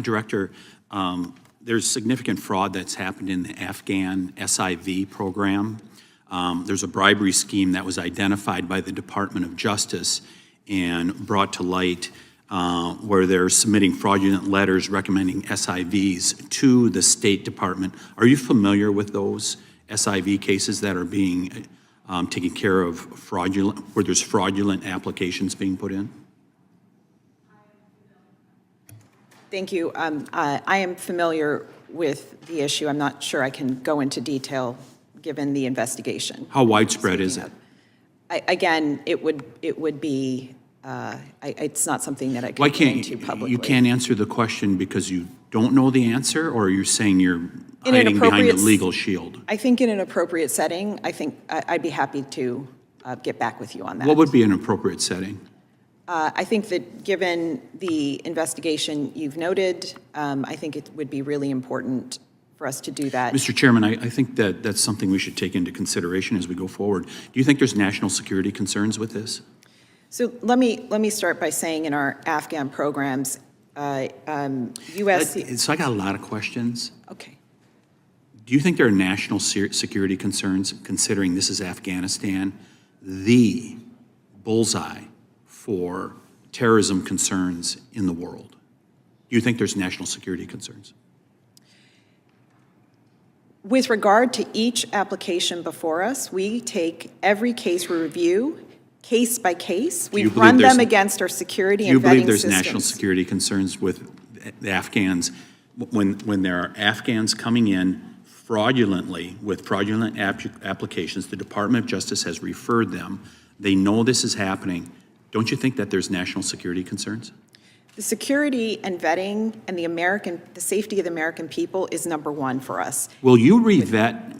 Director, there's significant fraud that's happened in the Afghan SIV program. There's a bribery scheme that was identified by the Department of Justice and brought to light where they're submitting fraudulent letters recommending SIVs to the State Department. Are you familiar with those SIV cases that are being taken care of where there's fraudulent applications being put in? Thank you. I am familiar with the issue. I'm not sure I can go into detail given the investigation. How widespread is it? Again, it would be. It's not something that I can get into publicly. You can't answer the question because you don't know the answer, or you're saying you're hiding behind a legal shield? I think in an appropriate setting, I'd be happy to get back with you on that. What would be an appropriate setting? I think that given the investigation you've noted, I think it would be really important for us to do that. Mr. Chairman, I think that that's something we should take into consideration as we go forward. Do you think there's national security concerns with this? So let me start by saying in our Afghan programs, USCIS. So I got a lot of questions. Okay. Do you think there are national security concerns, considering this is Afghanistan, the bullseye for terrorism concerns in the world? Do you think there's national security concerns? With regard to each application before us, we take every case we review, case by case. We run them against our security and vetting systems. Do you believe there's national security concerns with the Afghans when there are Afghans coming in fraudulently with fraudulent applications? The Department of Justice has referred them. They know this is happening. Don't you think that there's national security concerns? The security and vetting and the safety of the American people is number one for us. Will you re-vet,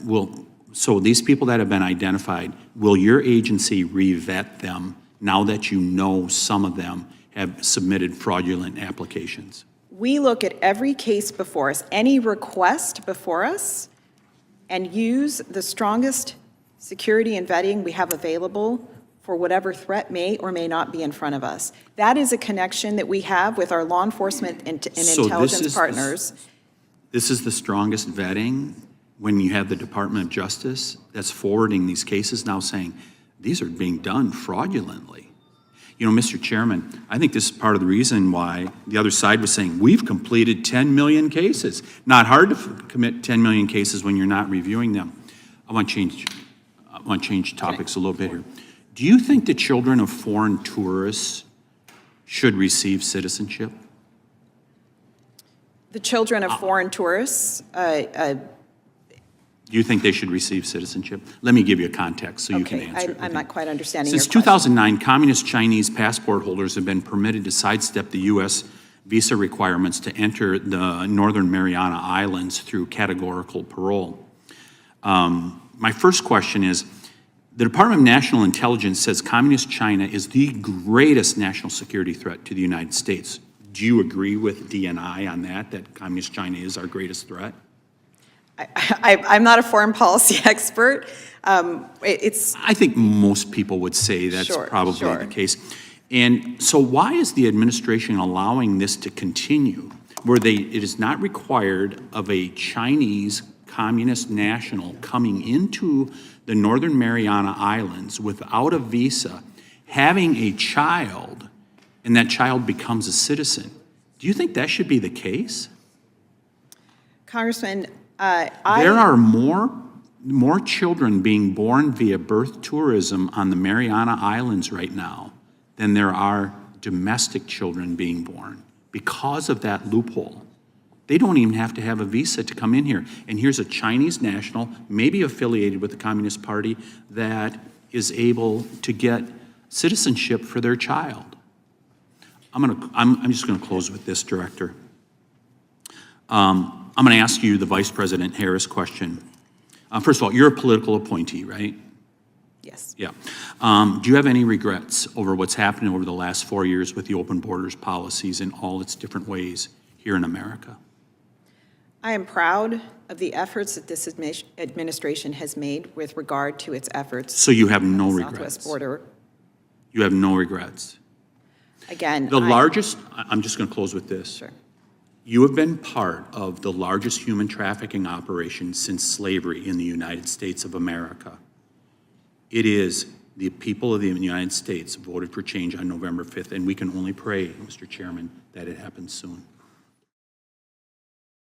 so these people that have been identified, will your agency re-vet them now that you know some of them have submitted fraudulent applications? We look at every case before us, any request before us, and use the strongest security and vetting we have available for whatever threat may or may not be in front of us. That is a connection that we have with our law enforcement and intelligence partners. This is the strongest vetting when you have the Department of Justice that's forwarding these cases now saying, these are being done fraudulently. You know, Mr. Chairman, I think this is part of the reason why the other side was saying, we've completed 10 million cases. Not hard to commit 10 million cases when you're not reviewing them. I want to change topics a little bit here. Do you think the children of foreign tourists should receive citizenship? The children of foreign tourists, do you think they should receive citizenship? Let me give you a context so you can answer. I'm not quite understanding your question. Since 2009, communist Chinese passport holders have been permitted to sidestep the U.S. visa requirements to enter the Northern Mariana Islands through categorical parole. My first question is, the Department of National Intelligence says Communist China is the greatest national security threat to the United States. Do you agree with DNI on that Communist China is our greatest threat? I'm not a foreign policy expert. I think most people would say that's probably the case. And so why is the administration allowing this to continue, where it is not required of a Chinese communist national coming into the Northern Mariana Islands without a visa, having a child, and that child becomes a citizen? Do you think that should be the case? Congressman, there are more children being born via birth tourism on the Mariana Islands right now than there are domestic children being born because of that loophole. They don't even have to have a visa to come in here. And here's a Chinese national, maybe affiliated with the Communist Party, that is able to get citizenship for their child. I'm just going to close with this, Director. I'm going to ask you the Vice President Harris question. First of all, you're a political appointee, right? Yes. Yeah. Do you have any regrets over what's happened over the last 4 years with the open borders policies in all its different ways here in America? I am proud of the efforts that this administration has made with regard to its efforts. So you have no regrets? Southwest border. You have no regrets? Again, the largest, I'm just going to close with this. Sure. You have been part of the largest human trafficking operation since slavery in the United States of America. It is the people of the United States voted for change on November 5th, and we can only pray, Mr. Chairman, that it happens soon.